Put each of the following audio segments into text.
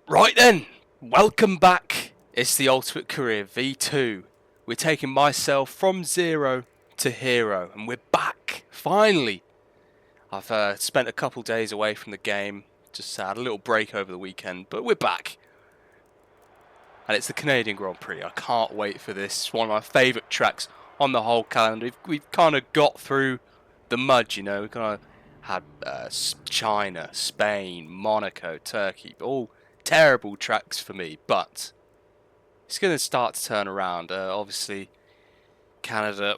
Right then, welcome back. It's the Ultimate Career V2. We're taking myself from zero to hero, and we're back, finally. I've spent a couple days away from the game, just had a little break over the weekend, but we're back. And it's the Canadian Grand Prix. I can't wait for this. It's one of my favourite tracks on the whole calendar. We've kind of got through the mud, you know. We've kind of had China, Spain, Monaco, Turkey, all terrible tracks for me, but it's going to start to turn around. Obviously, Canada,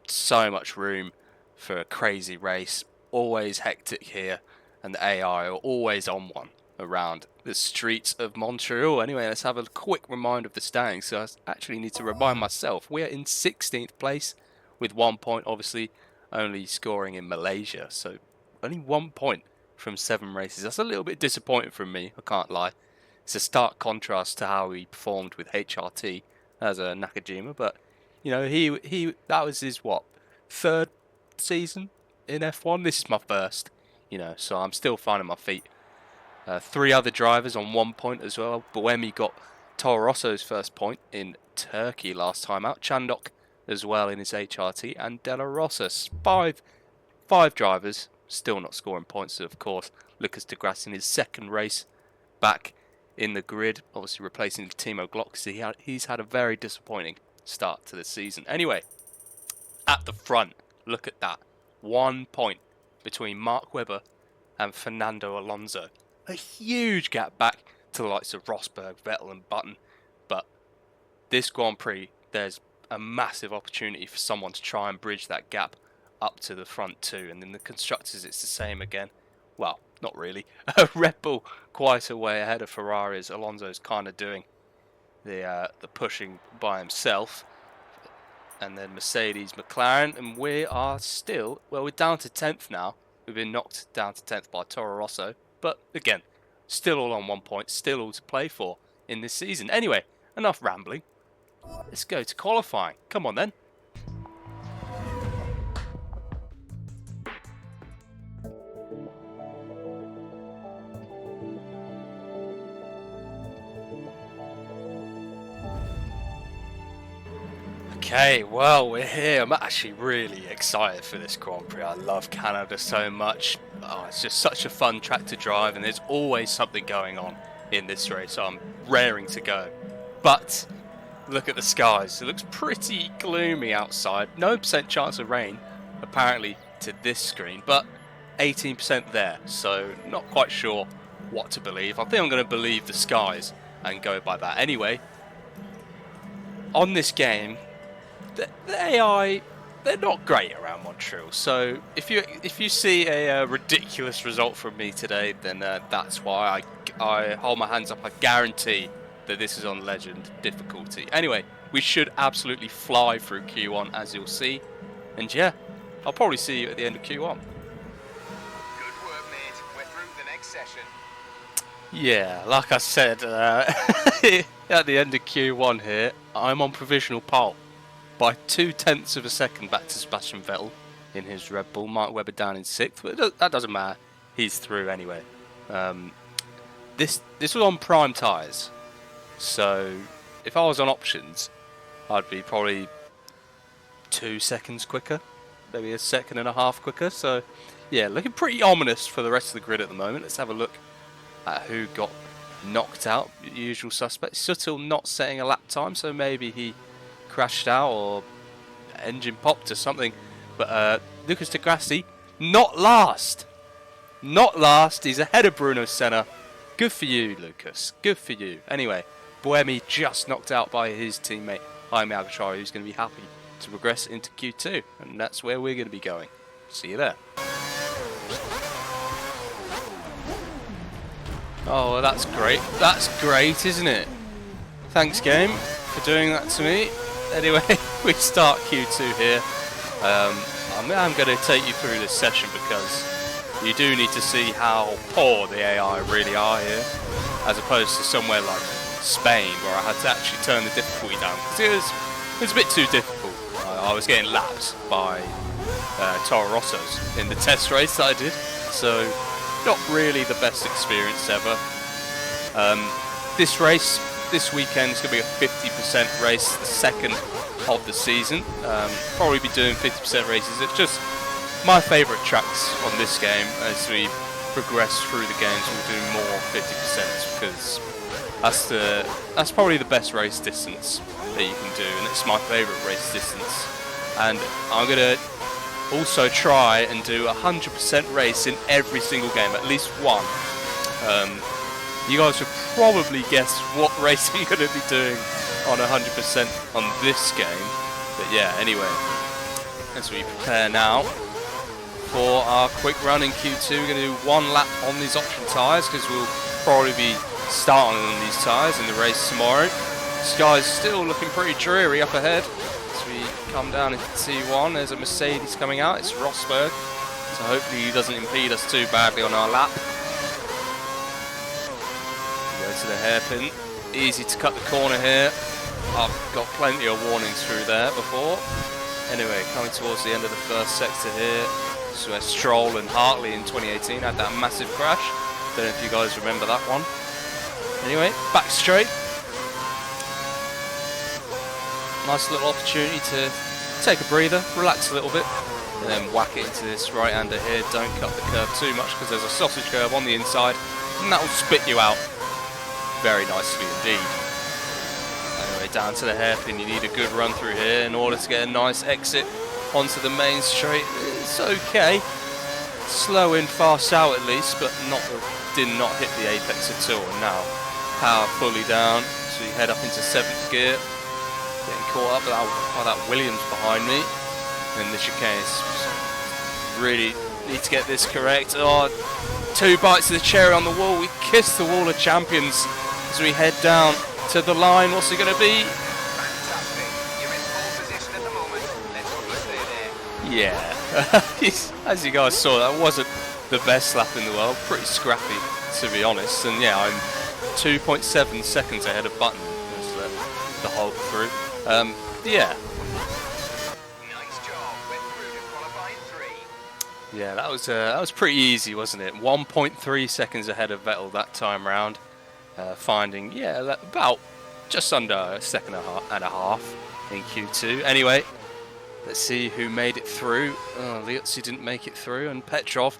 so much room for a crazy race, always hectic here, and the AI are always on one around the streets of Montreal. Anyway, let's have a quick reminder of the standings. So I actually need to remind myself, we are in 16th place with 1 point, obviously only scoring in Malaysia, so only 1 point from 7 races. That's a little bit disappointing from me, I can't lie. It's a stark contrast to how he performed with HRT as a Nakajima, but you know, he that was his third season in F1. This is my first, you know, so I'm still finding my feet. 3 other drivers on 1 point as well. Buemi got Toro Rosso's first point in Turkey last time out. Chandok as well in his HRT, and Della Rosa. Five drivers still not scoring points. Of course, Lucas de Grasse in his second race back in the grid, obviously replacing Timo Glock, because he's had a very disappointing start to the season. Anyway, at the front, look at that. 1 point between Mark Webber and Fernando Alonso. A huge gap back to the likes of Rosberg, Vettel and Button. But this Grand Prix, there's a massive opportunity for someone to try and bridge that gap up to the front too. And then the constructors, it's the same again. Well, not really. Red Bull quite a way ahead of Ferraris. Alonso's kind of doing the pushing by himself. And then Mercedes, McLaren, and we are still, well, we're down to 10th now. We've been knocked down to 10th by Toro Rosso. But again, still all on 1 point, still all to play for in this season. Anyway, enough rambling. Let's go to qualifying. Come on then. Okay, well, we're here. I'm actually really excited for this Grand Prix. I love Canada so much. Oh, it's just such a fun track to drive, and there's always something going on in this race, so I'm raring to go. But look at the skies. It looks pretty gloomy outside. No percent chance of rain, apparently, to this screen, but 18% there, so not quite sure what to believe. I think I'm going to believe the skies and go by that. Anyway, on this game, the AI, they're not great around Montreal. So if you see a ridiculous result from me today, then that's why I hold my hands up. I guarantee that this is on legend difficulty. Anyway, we should absolutely fly through Q1, as you'll see. And yeah, I'll probably see you at the end of Q1. Good work, mate. We're through the next session. Yeah, like I said, at the end of Q1 here, I'm on provisional pole by 0.2 of a second back to Sebastian Vettel in his Red Bull. Mark Webber down in 6th, but that doesn't matter. He's through anyway. This was on prime tyres, so if I was on options, I'd be probably 2 seconds quicker, maybe 1.5 seconds quicker. So yeah, looking pretty ominous for the rest of the grid at the moment. Let's have a look at who got knocked out. Usual suspects. Suttle not setting a lap time, so maybe he crashed out or engine popped or something. But Lucas de Grassi, not last. He's ahead of Bruno Senna. Good for you, Lucas. Good for you. Anyway, Buemi just knocked out by his teammate Jaime Alguersuari, who's going to be happy to progress into Q2, and that's where we're going to be going. See you there. Oh, well, that's great. That's great, isn't it? Thanks, game, for doing that to me. Anyway, we start Q2 here. I'm going to take you through this session because you do need to see how poor the AI really are here, as opposed to somewhere like Spain, where I had to actually turn the difficulty down because it was a bit too difficult. I was getting lapped by Toro Rosso's in the test race that I did, so not really the best experience ever. This race, this weekend, is going to be a 50% race, the second of the season. Probably be doing 50% races. It's just my favourite tracks on this game. As we progress through the games, we'll do more 50% because that's probably the best race distance that you can do, and it's my favourite race distance. And I'm going to also try and do 100% race in every single game, at least one. You guys should probably guess what race I'm going to be doing on 100% on this game. But yeah, anyway, as we prepare now for our quick run in Q2, we're going to do one lap on these option tyres because we'll probably be starting on these tyres in the race tomorrow. Sky's still looking pretty dreary up ahead. As we come down into T1, there's a Mercedes coming out. It's Rosberg, so hopefully he doesn't impede us too badly on our lap. We go to the hairpin. Easy to cut the corner here. I've got plenty of warnings through there before. Anyway, coming towards the end of the first sector here. So where Stroll and Hartley in 2018 had that massive crash. Don't know if you guys remember that one. Anyway, back straight. Nice little opportunity to take a breather, relax a little bit, and then whack it into this right-hander here. Don't cut the curve too much because there's a sausage curve on the inside, and that will spit you out very nicely indeed. Anyway, down to the hairpin, you need a good run through here in order to get a nice exit onto the main straight. It's okay. Slow in, fast out at least, but did not hit the apex at all. And now, power fully down, so you head up into 7th gear. Getting caught up by that Williams behind me. And the chicane is really need to get this correct. Oh, 2 bites of the cherry on the wall. We kiss the wall of champions as we head down to the line. What's it going to be? Fantastic. You're in pole position at the moment. Let's hope you stay there. Yeah. As you guys saw, that wasn't the best lap in the world. Pretty scrappy, to be honest. And yeah, I'm 2.7 seconds ahead of Button as the Hulk through. Yeah. Nice job. Went through to qualifying 3. Yeah, that was pretty easy, wasn't it? 1.3 seconds ahead of Vettel that time round, finding about just under a second and a half in Q2. Anyway, let's see who made it through. Liuzzi didn't make it through, and Petrov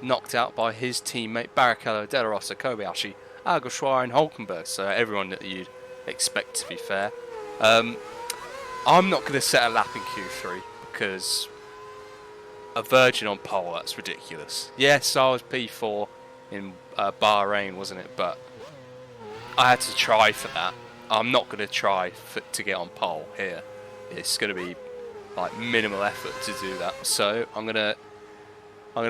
knocked out by his teammate Barrichello, De La Rosa, Kobayashi, Alguersuari, and Hulkenberg. So everyone that you'd expect, to be fair. I'm not going to set a lap in Q3 because a virgin on pole, that's ridiculous. Yes, I was P4 in Bahrain, wasn't it? But I had to try for that. I'm not going to try to get on pole here. It's going to be like minimal effort to do that. So I'm gonna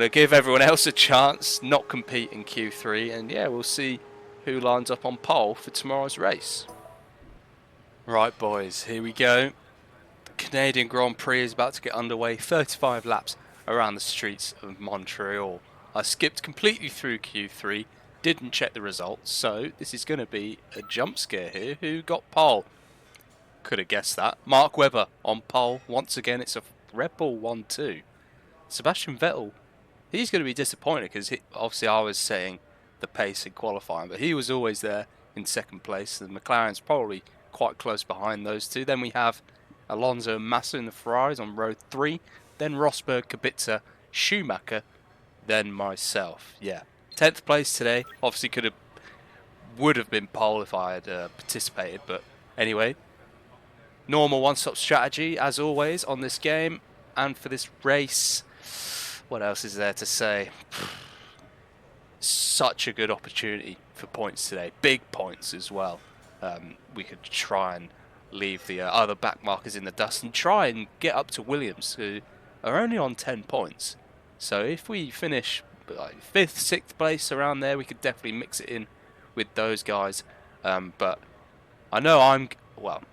give everyone else a chance, not compete in Q3, and yeah, we'll see who lines up on pole for tomorrow's race. Right, boys, here we go. The Canadian Grand Prix is about to get underway. 35 laps around the streets of Montreal. I skipped completely through Q3, didn't check the results, so this is going to be a jump scare here. Who got pole? Could have guessed that. Mark Webber on pole. Once again, it's a Red Bull 1-2. Sebastian Vettel, he's going to be disappointed because obviously I was setting the pace in qualifying, but he was always there in second place. The McLaren's probably quite close behind those two. Then we have Alonso and Massa in the Ferraris on row 3. Then Rosberg, Kubica, Schumacher, then myself. Yeah, 10th place today. Obviously would have been pole if I had participated, but anyway. Normal one-stop strategy, as always, on this game and for this race. What else is there to say? Such a good opportunity for points today. Big points as well. We could try and leave the other back markers in the dust and try and get up to Williams, who are only on 10 points. So if we finish like 5th, 6th place around there, we could definitely mix it in with those guys. But I know well,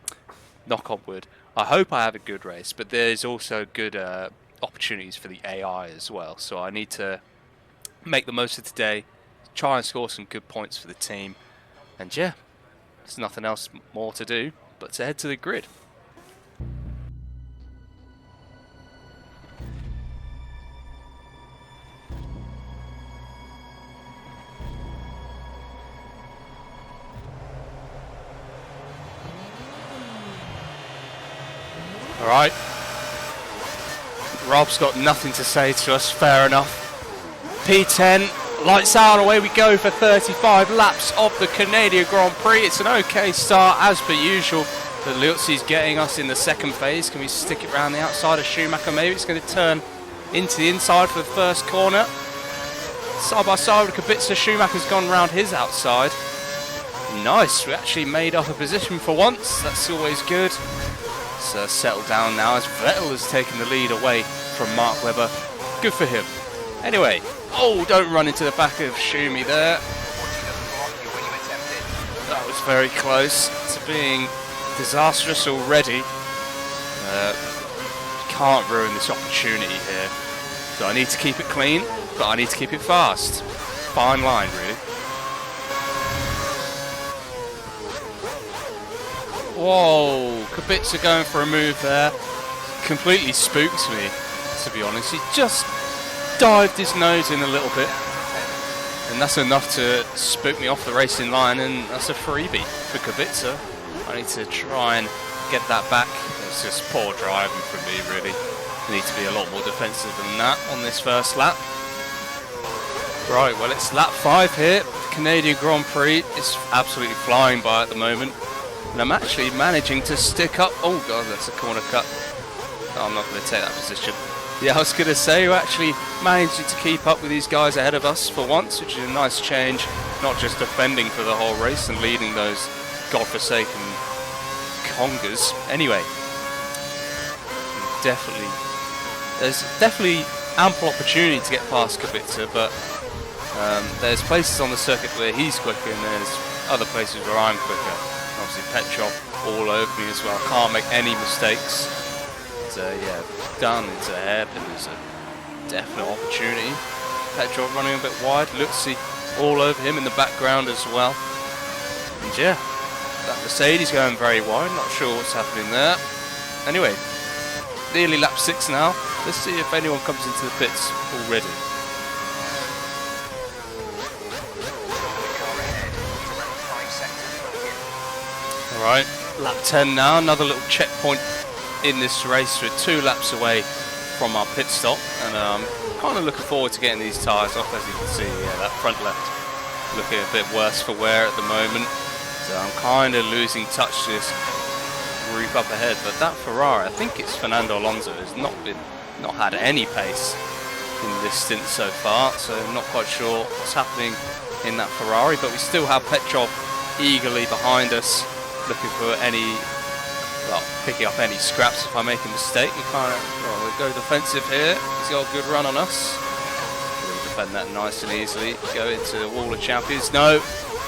knock on wood, I hope I have a good race, but there's also good opportunities for the AI as well. So I need to make the most of today, try and score some good points for the team. And yeah, there's nothing else more to do but to head to the grid. Alright. Rob's got nothing to say to us, fair enough. P10, lights out, away we go for 35 laps of the Canadian Grand Prix. It's an okay start as per usual. The Liuzzi's getting us in the second phase. Can we stick it around the outside of Schumacher? Maybe it's going to turn into the inside for the first corner. Side by side with Kubica, Schumacher's gone round his outside. Nice, we actually made up a position for once. That's always good. So settled down now as Vettel has taken the lead away from Mark Webber. Good for him. Anyway, oh, don't run into the back of Schumi there. That was very close to being disastrous already. Can't ruin this opportunity here. So I need to keep it clean, but I need to keep it fast. Fine line, really. Whoa, Kubica going for a move there. Completely spooks me, to be honest. He just dived his nose in a little bit. And that's enough to spook me off the racing line, and that's a freebie for Kubica. I need to try and get that back. It's just poor driving from me, really. I need to be a lot more defensive than that on this first lap. Right, well, it's lap 5 here. The Canadian Grand Prix is absolutely flying by at the moment. And I'm actually managing to stick up. Oh, God, that's a corner cut. No, I'm not going to take that position. Yeah, I was going to say, we're actually managing to keep up with these guys ahead of us for once, which is a nice change. Not just defending for the whole race and leading those godforsaken Congas. Anyway, there's definitely ample opportunity to get past Kubica, but there's places on the circuit where he's quicker and there's other places where I'm quicker. Obviously Petrov all over me as well. Can't make any mistakes. So yeah, down into a hairpin is a definite opportunity. Petrov running a bit wide. Liuzzi all over him in the background as well. And yeah, that Mercedes going very wide. Not sure what's happening there. Anyway, nearly lap 6 now. Let's see if anyone comes into the pits already. Alright, lap 10 now. Another little checkpoint in this race. We're 2 laps away from our pit stop, and I'm kind of looking forward to getting these tyres off. As you can see, yeah, that front left looking a bit worse for wear at the moment. So I'm kind of losing touch to this group up ahead. But that Ferrari, I think it's Fernando Alonso, has not had any pace in this stint so far. So I'm not quite sure what's happening in that Ferrari. But we still have Petrov eagerly behind us, looking for any, well, picking up any scraps if I make a mistake. We go defensive here. He's got a good run on us. We'll defend that nice and easily. Go into the Wall of Champions. No,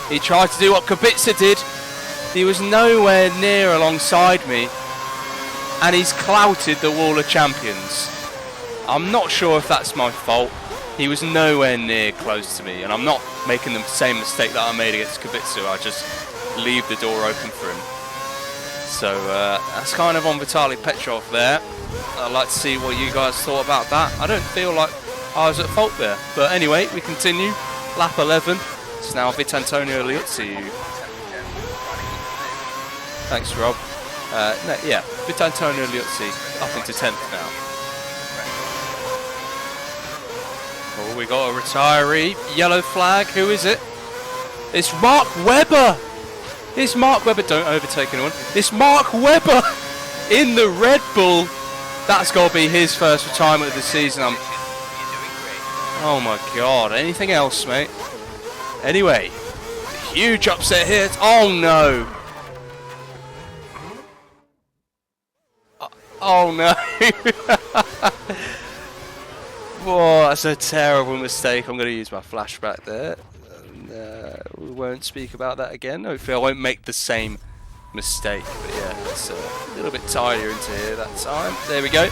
he tried to do what Kubica did. He was nowhere near alongside me, and he's clouted the Wall of Champions. I'm not sure if that's my fault. He was nowhere near close to me, and I'm not making the same mistake that I made against Kubica. I just leave the door open for him. So that's kind of on Vitaly Petrov there. I'd like to see what you guys thought about that. I don't feel like I was at fault there. But anyway, we continue. Lap 11. It's now Vitantonio Liuzzi. Thanks, Rob. Yeah, Vitantonio Liuzzi up into 10th now. Oh, we got a retiree. Yellow flag. Who is it? It's Mark Webber. It's Mark Webber. Don't overtake anyone. It's Mark Webber in the Red Bull. That's got to be his first retirement of the season. Oh my God. Anything else, mate? Anyway, huge upset here. Oh no. Oh no. Whoa, that's a terrible mistake. I'm going to use my flashback there. We won't speak about that again. Hopefully I won't make the same mistake. But yeah, it's a little bit tighter into here that time. There we go.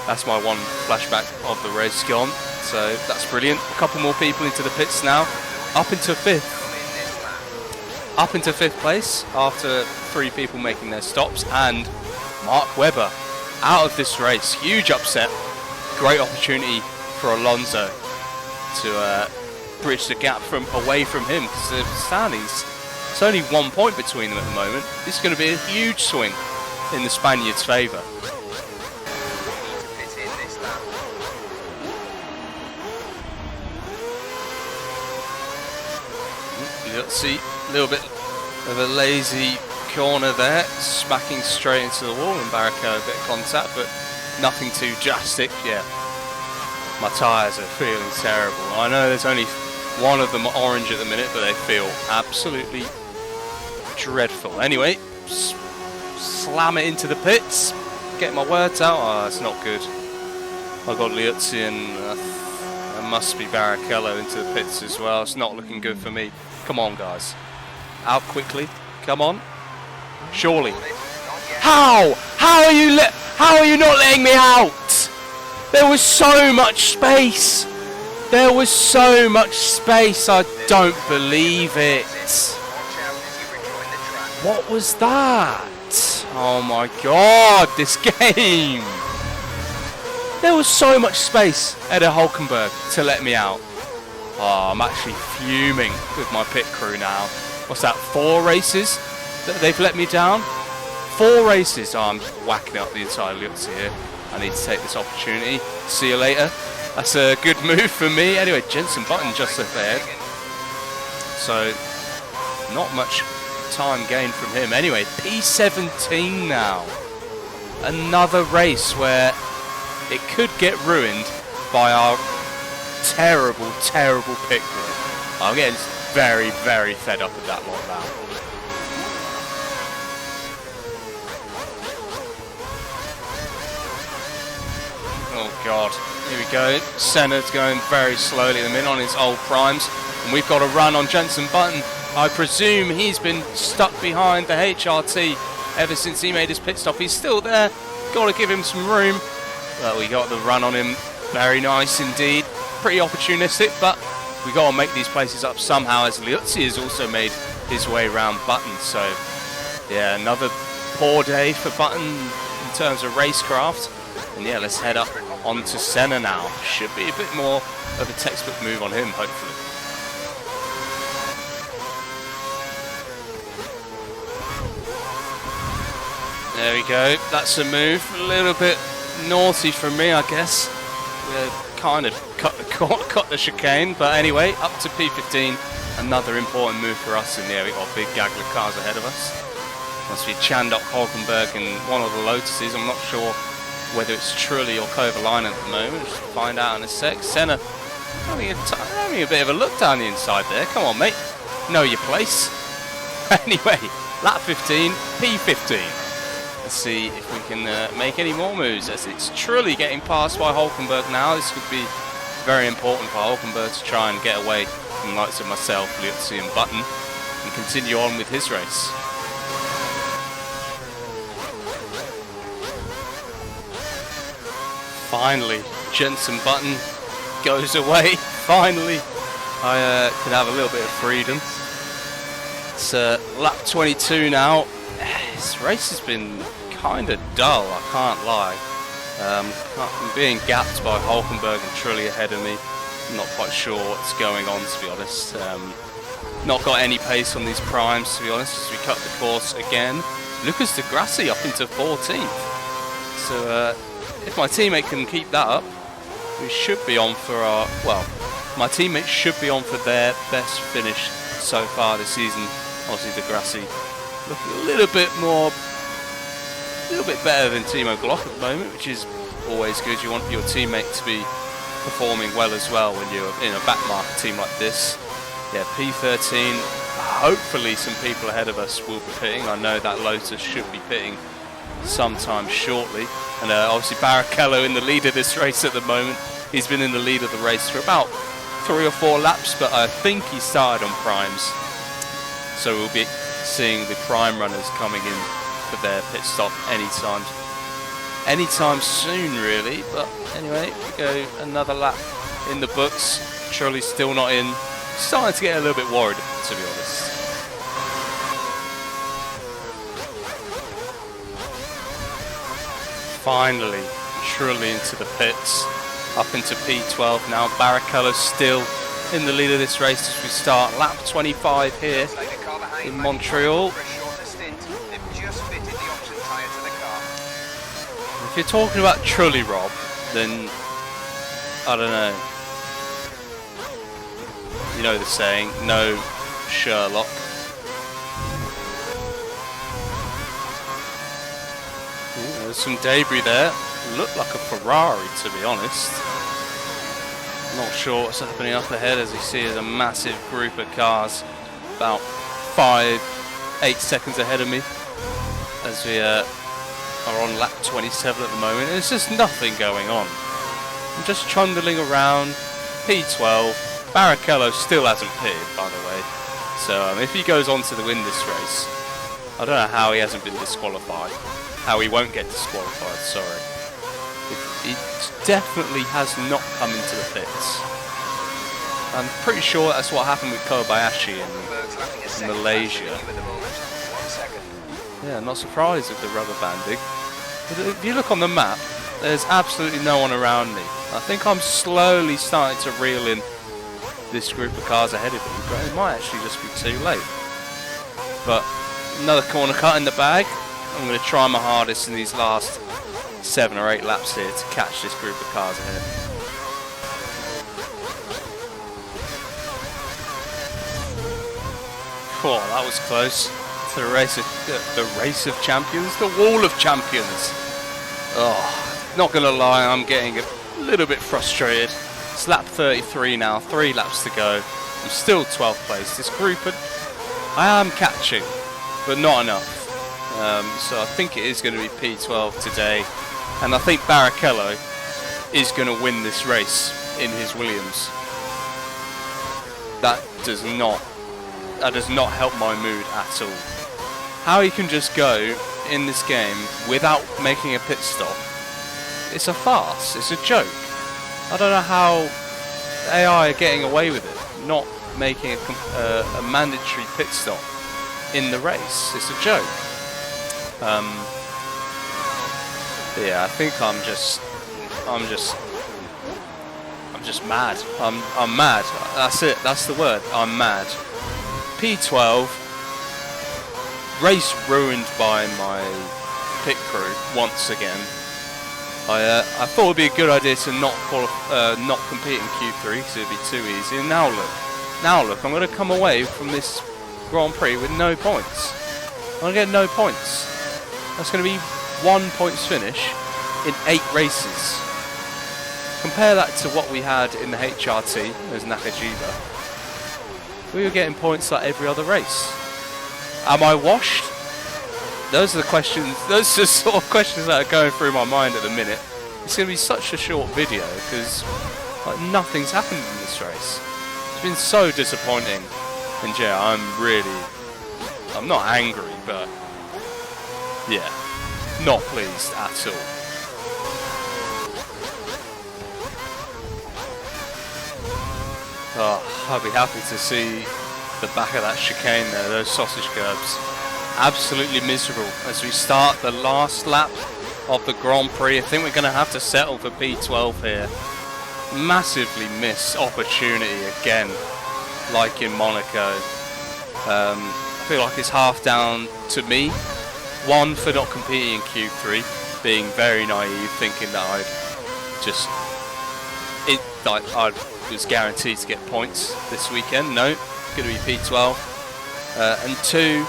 That's my one flashback of the race gone. So that's brilliant. A couple more people into the pits now. Up into 5th. Up into 5th place after 3 people making their stops. And Mark Webber out of this race. Huge upset. Great opportunity for Alonso to bridge the gap away from him, because the standings, it's only 1 point between them at the moment. This is going to be a huge swing in the Spaniards' favour. Let's see, a little bit of a lazy corner there, smacking straight into the wall, and Barrichello a bit of contact, but nothing too drastic. Yeah, my tyres are feeling terrible. I know there's only one of them orange at the minute, but they feel absolutely dreadful. Anyway, slam it into the pits, get my words out. Oh, that's not good. I got Liuzzi and there must be Barrichello into the pits as well. It's not looking good for me. Come on, guys. Out quickly. Come on. Surely. How? How are you not letting me out? There was so much space. There was so much space. I don't believe it. What was that? Oh my god, this game. There was so much space at Hulkenberg to let me out. Oh, I'm actually fuming with my pit crew now. What's that, 4 races that they've let me down? 4 races. Oh, I'm just whacking up the entire Liuzzi here. I need to take this opportunity. See you later. That's a good move for me. Anyway, Jenson Button just ahead. So, not much time gained from him. Anyway, P17 now. Another race where it could get ruined by our terrible, terrible pit crew. I'm getting very, very fed up with that lot now. Oh god, here we go. Senna's going very slowly at the minute on his old primes, and we've got a run on Jenson Button. I presume he's been stuck behind the HRT ever since he made his pit stop. He's still there, got to give him some room. Well, we got the run on him, very nice indeed. Pretty opportunistic, but we got to make these places up somehow, as Liuzzi has also made his way around Button. So, yeah, another poor day for Button in terms of racecraft. And yeah, let's head up onto Senna now. Should be a bit more of a textbook move on him, hopefully. There we go, that's a move. A little bit naughty from me, I guess. Kind of cut the chicane, but anyway, up to P15. Another important move for us, and yeah, we've got a big gaggle of cars ahead of us. Must be Chandok, Hulkenberg, and one of the Lotuses. I'm not sure whether it's Trulli or Kovalainen at the moment. Just find out in a sec. Senna having a bit of a look down the inside there. Come on, mate. Know your place. Anyway, lap 15, P15. Let's see if we can make any more moves, as it's Trulli getting passed by Hulkenberg now. This could be very important for Hulkenberg to try and get away from the likes of myself, Liuzzi and Button, and continue on with his race. Finally, Jenson Button goes away. Finally, I can have a little bit of freedom. It's lap 22 now. This race has been kind of dull, I can't lie. I'm being gapped by Hulkenberg and Trulli ahead of me. I'm not quite sure what's going on, to be honest. Not got any pace on these primes, to be honest, as we cut the course again. Lucas de Grassi up into 14th. So if my teammate can keep that up, we should be on for our, well, my teammates should be on for their best finish so far this season. Obviously de Grassi looking a little bit better than Timo Glock at the moment, which is always good. You want your teammate to be performing well as well when you're in a backmarker team like this. Yeah, P13. Hopefully some people ahead of us will be pitting. I know that Lotus should be pitting sometime shortly. And obviously Barrichello in the lead of this race at the moment. He's been in the lead of the race for about 3 or 4 laps, but I think he started on primes. So we'll be seeing the prime runners coming in for their pit stop anytime soon, really. But anyway, we go another lap in the books. Trulli's still not in. Starting to get a little bit worried, to be honest. Finally, Trulli into the pits, up into P12 now. Barrichello still in the lead of this race as we start lap 25 here in Montreal. If you're talking about Trulli, Rob, then I don't know. You know the saying, no Sherlock. Ooh, there's some debris there. Looked like a Ferrari, to be honest. Not sure what's happening up ahead. As you see, there's a massive group of cars about 5-8 seconds ahead of me as we are on lap 27 at the moment. There's just nothing going on. I'm just trundling around. P12. Barrichello still hasn't pitted, by the way. So if he goes on to win this race, I don't know how he hasn't been disqualified. How he won't get disqualified, sorry. He definitely has not come into the pits. I'm pretty sure that's what happened with Kobayashi in Malaysia. Yeah, not surprised with the rubber banding. But if you look on the map, there's absolutely no one around me. I think I'm slowly starting to reel in this group of cars ahead of me, but it might actually just be too late. But another corner cut in the bag. I'm going to try my hardest in these last 7 or 8 laps here to catch this group of cars ahead. Oh, that was close. To the race of champions, the wall of champions. Oh, not gonna lie, I'm getting a little bit frustrated. It's lap 33 now, 3 laps to go. I'm still 12th place. This group, I am catching, but not enough. So I think it is going to be P12 today, and I think Barrichello is going to win this race in his Williams. That does not help my mood at all. How he can just go in this game without making a pit stop, it's a farce, it's a joke. I don't know how AI are getting away with it, not making a mandatory pit stop in the race. It's a joke. Yeah, I think I'm just mad. I'm mad. That's it. That's the word. I'm mad. P12. Race ruined by my pit crew once again. I thought it would be a good idea to not compete in Q3 because it would be too easy. And now look, I'm going to come away from this Grand Prix with no points. I'm going to get no points. That's going to be 1 points finish in 8 races. Compare that to what we had in the HRT as Nakajima. We were getting points like every other race. Am I washed? Those are the questions. Those are the sort of questions that are going through my mind at the minute. It's going to be such a short video because like nothing's happened in this race. It's been so disappointing. And yeah, I'm not angry, but yeah, not pleased at all. Oh, I'll be happy to see the back of that chicane there, those sausage curbs. Absolutely miserable as we start the last lap of the Grand Prix. I think we're going to have to settle for P12 here. Massively missed opportunity again, like in Monaco. I feel like it's half down to me. One, for not competing in Q3, being very naive, thinking that I was guaranteed to get points this weekend. No, it's going to be P12. And 2,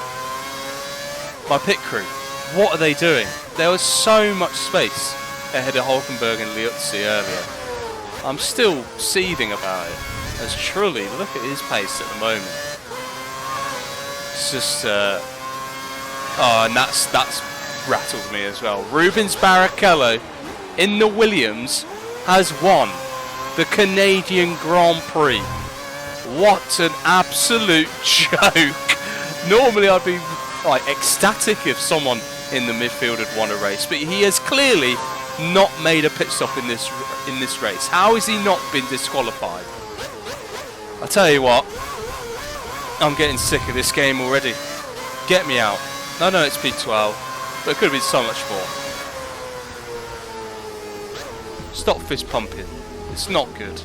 my pit crew. What are they doing? There was so much space ahead of Hulkenberg and Liuzzi earlier. I'm still seething about it. As Trulli, look at his pace at the moment. It's just, and that's rattled me as well. Rubens Barrichello in the Williams has won the Canadian Grand Prix. What an absolute joke! Normally I'd be like ecstatic if someone in the midfield had won a race, but he has clearly not made a pit stop in this race. How has he not been disqualified? I tell you what, I'm getting sick of this game already. Get me out. I know it's P12, but it could have been so much more. Stop fist pumping. It's not good.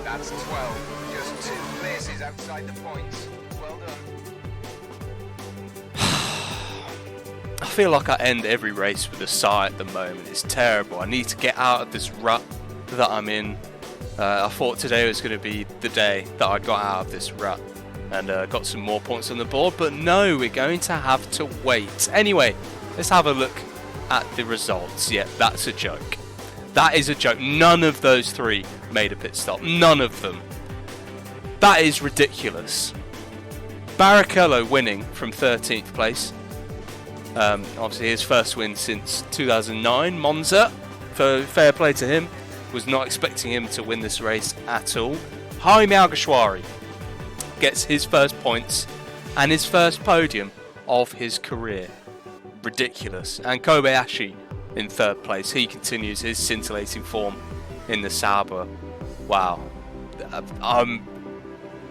That's 12. Just 2 places outside the points. Well done. I feel like I end every race with a sigh at the moment. It's terrible. I need to get out of this rut that I'm in. I thought today was going to be the day that I got out of this rut and got some more points on the board, but no, we're going to have to wait. Anyway, let's have a look at the results. Yeah, that's a joke. That is a joke. None of those three made a pit stop. None of them. That is ridiculous. Barrichello winning from 13th place. Obviously his first win since 2009, Monza. So fair play to him. Was not expecting him to win this race at all. Jaime Alguersuari gets his first points and his first podium of his career. Ridiculous. And Kobayashi in third place. He continues his scintillating form in the Sauber. Wow.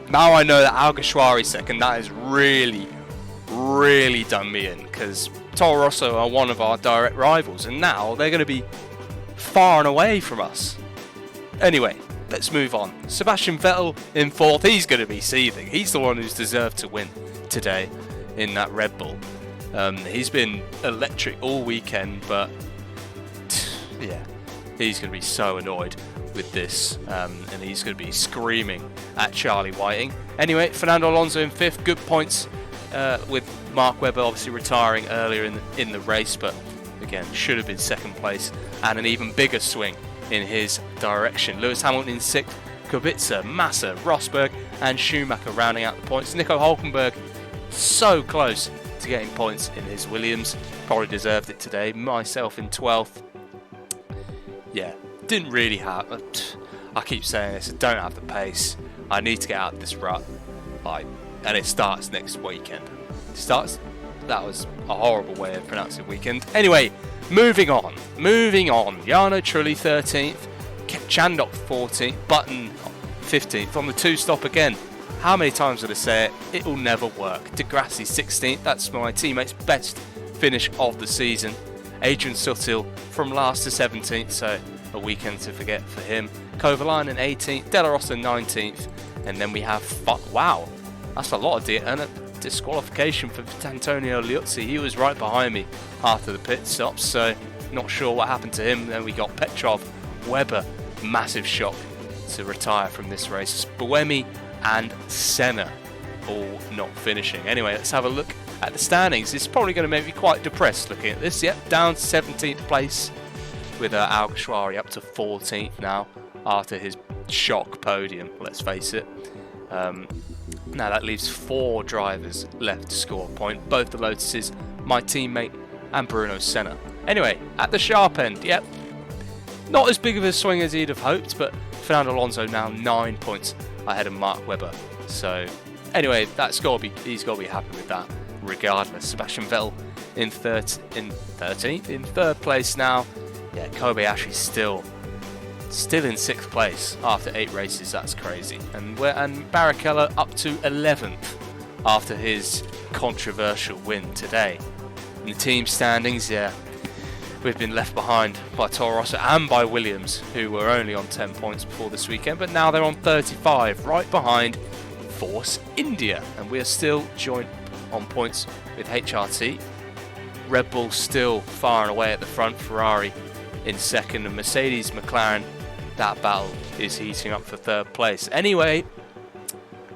Now I know that Alguersuari second. That has really done me in, because Toro Rosso are one of our direct rivals, and now they're going to be far and away from us. Anyway, let's move on. Sebastian Vettel in fourth. He's going to be seething. He's the one who's deserved to win today in that Red Bull. He's been electric all weekend, but yeah, he's going to be so annoyed with this, and he's going to be screaming at Charlie Whiting. Anyway, Fernando Alonso in fifth. Good points with Mark Webber obviously retiring earlier in the race, but again, should have been second place, and an even bigger swing in his direction. Lewis Hamilton in sixth. Kubica, Massa, Rosberg and Schumacher rounding out the points. Nico Hulkenberg so close to getting points in his Williams. Probably deserved it today. Myself in 12th. Yeah, didn't really have... I keep saying this, I don't have the pace. I need to get out of this rut. And it starts next weekend. That was a horrible way of pronouncing weekend. Anyway, moving on. Jarno Trulli 13th. Chandok 14th. Button 15th. On the two-stop again. How many times did I say it? It will never work. Degrassi 16th. That's my teammate's best finish of the season. Adrian Sutil from last to 17th, so a weekend to forget for him. Kovalainen 18th. Della Rosa 19th. And then we have... Wow, that's a lot of and a disqualification for Antonio Liuzzi. He was right behind me after the pit stops, so not sure what happened to him. Then we got Petrov, Webber, massive shock to retire from this race. Buemi and Senna all not finishing. Anyway, let's have a look at the standings. It's probably going to make me quite depressed looking at this. Yep, down to 17th place with Alguersuari up to 14th now after his shock podium, let's face it. Now that leaves 4 drivers left to score a point. Both the Lotuses, my teammate and Bruno Senna. Anyway, at the sharp end, yep, not as big of a swing as he'd have hoped, but Fernando Alonso now 9 points ahead of Mark Webber. So anyway, he's got to be happy with that regardless. Sebastian Vettel in third place now. Yeah, Kobayashi still in 6th place after 8 races. That's crazy. And Barrichello up to 11th after his controversial win today. In the team standings, yeah, we've been left behind by Toro Rosso and by Williams, who were only on 10 points before this weekend, but now they're on 35, right behind Force India, and we are still joint on points with HRT. Red Bull still far and away at the front, Ferrari in second, and Mercedes McLaren, that battle is heating up for 3rd place. Anyway,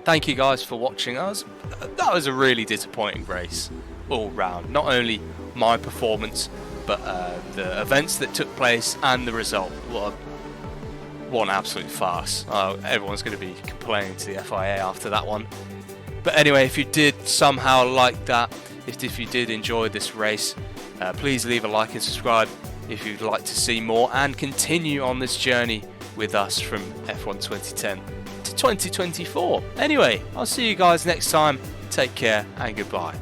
thank you guys for watching us. That was a really disappointing race all round. Not only my performance, but the events that took place and the result. What an absolute farce. Everyone's going to be complaining to the FIA after that one. But anyway, if you did somehow like that, if you did enjoy this race, please leave a like and subscribe if you'd like to see more and continue on this journey with us from F1 2010 to 2024. Anyway, I'll see you guys next time. Take care and goodbye.